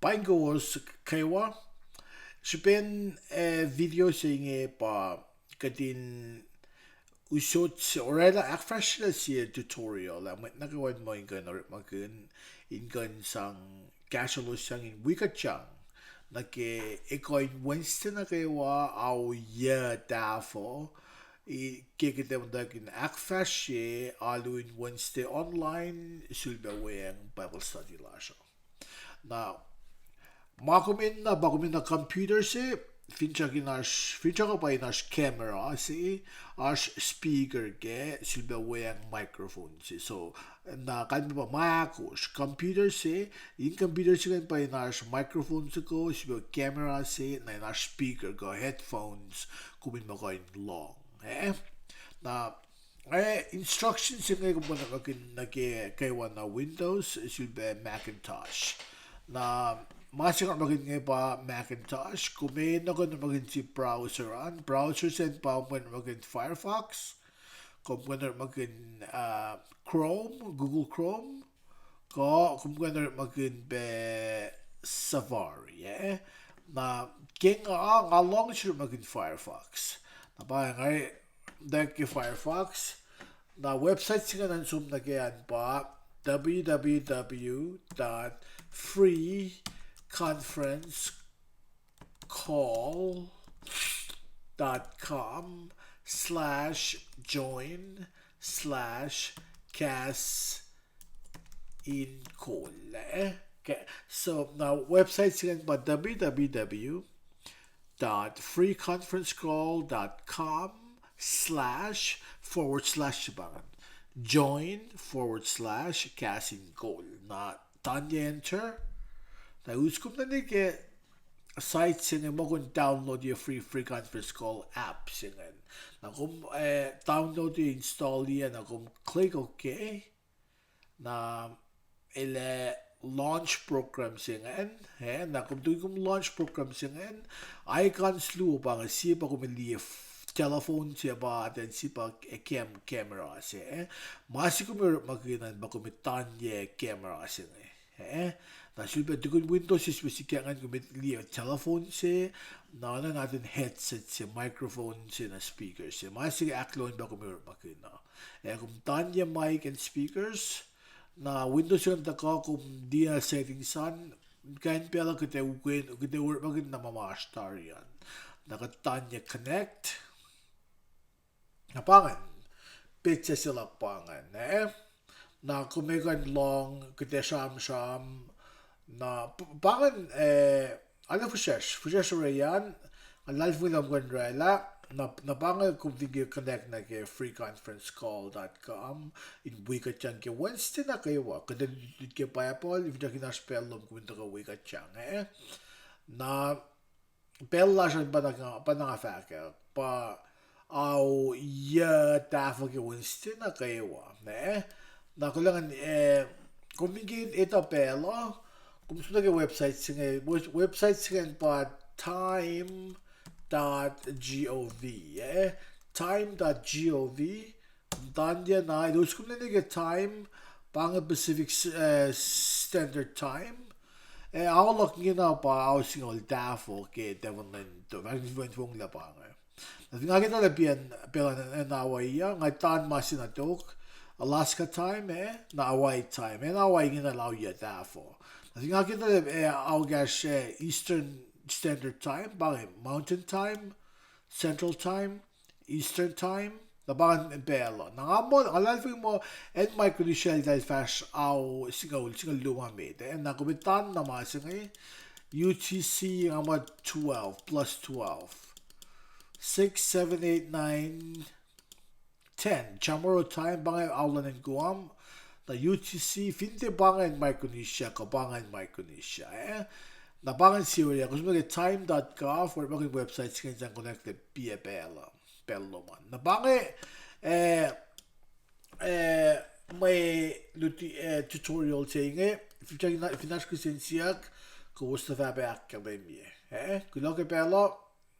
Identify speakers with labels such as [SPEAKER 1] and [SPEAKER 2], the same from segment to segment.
[SPEAKER 1] Bangos kaywa. Sipen video saying pa kadin usot orela afresh si tutorial la nagawan mo ingan or magun ingan sang casual sang in wikachang nake ikoy Wednesday na kaywa au ya dafo kikita mo dagin afresh aluin Wednesday online sulba weng Bible study lasha. Now bakumin na computer se fincha ko pa inash camera se ash speaker ke silba weng microphone se so na kan ba makos computer se in computer se kan pa inash microphone se ko silba camera se na inash speaker ko headphones kumin mo ko long na instructions yung ko na kaywa na Windows silba Macintosh na masih ka magin nga pa Macintosh, kumain ako na magin si browser an. Browser sen pa mo magin Firefox, kung na magin Chrome, Google Chrome, kung na magin be Safari, na king nga long siya magin Firefox. Na ba nga dahil Firefox, na website siya nan sum na kaya pa www.freeconferencecall.com/join/cas-in-call. Okay. So now website siya pa www.freeconferencecall.com/join/cas-in-call. Na tanya enter. Na uskom na nige site singen mo kung download yung free conference call app singen. Na kung download yung install yan, na kung click OK, na launch program singen, na kung doon kung launch program singen, icon slew pa nga siya pa kung telephone siya ba at siya pa camera siya. Masih kung magkinan ba kung tanya camera siya. Na silbi dukun Windows is basikangan kumit telephone se na natin headset se microphone se na speakers se masig aklon ba kumir makina kung tanya mic and speakers na Windows yung taka kung di na settings san kain pala kita work magin na mamastar yan nakatanya connect napangan pizza sila pangan na kumikan long kita sham na pangan ano fushesh rayan ang live mo lang kung rela na pangan kung video connect na kay freeconferencecall.com in wika chan ke Wednesday na kayo kada dito kay payapol if daki na spell long kung ito ka wika chan na bella siya pa nangafaka pa au ya tafo ke Wednesday na kayo na kulangan kung bigyan ito pelo kung gusto na website siya pa time.gov time.gov tanya na ilos kung na time pang Pacific Standard Time ako looking na pa ako single dafo ke Devonland to magiging la pa nga kita labian pela na awaya nga tan masinatok Alaska time na Hawaii time na Hawaii nga law ya dafo nga kita August Eastern Standard Time bakit Mountain Time Central Time Eastern Time na bakit pelo na nga mo alalfing mo and Micronesia dahil fast au single lumamit na kumitan na masingay UTC nga mo 12 plus 12 6, 7, 8, 9 10 Chamorro Time bangay aulan ng Guam na UTC finte bangan Micronesia kabangan Micronesia na bangan Syria kung sumagay time.gov or bagay websites kayo dyan connected via pelo man na bangay may tutorial saying if finash ko sinsiyak kuwasta fabe akabay miye kulok pelo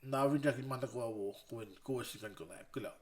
[SPEAKER 1] na rin jakin man ako kuwasta kan ko na kulok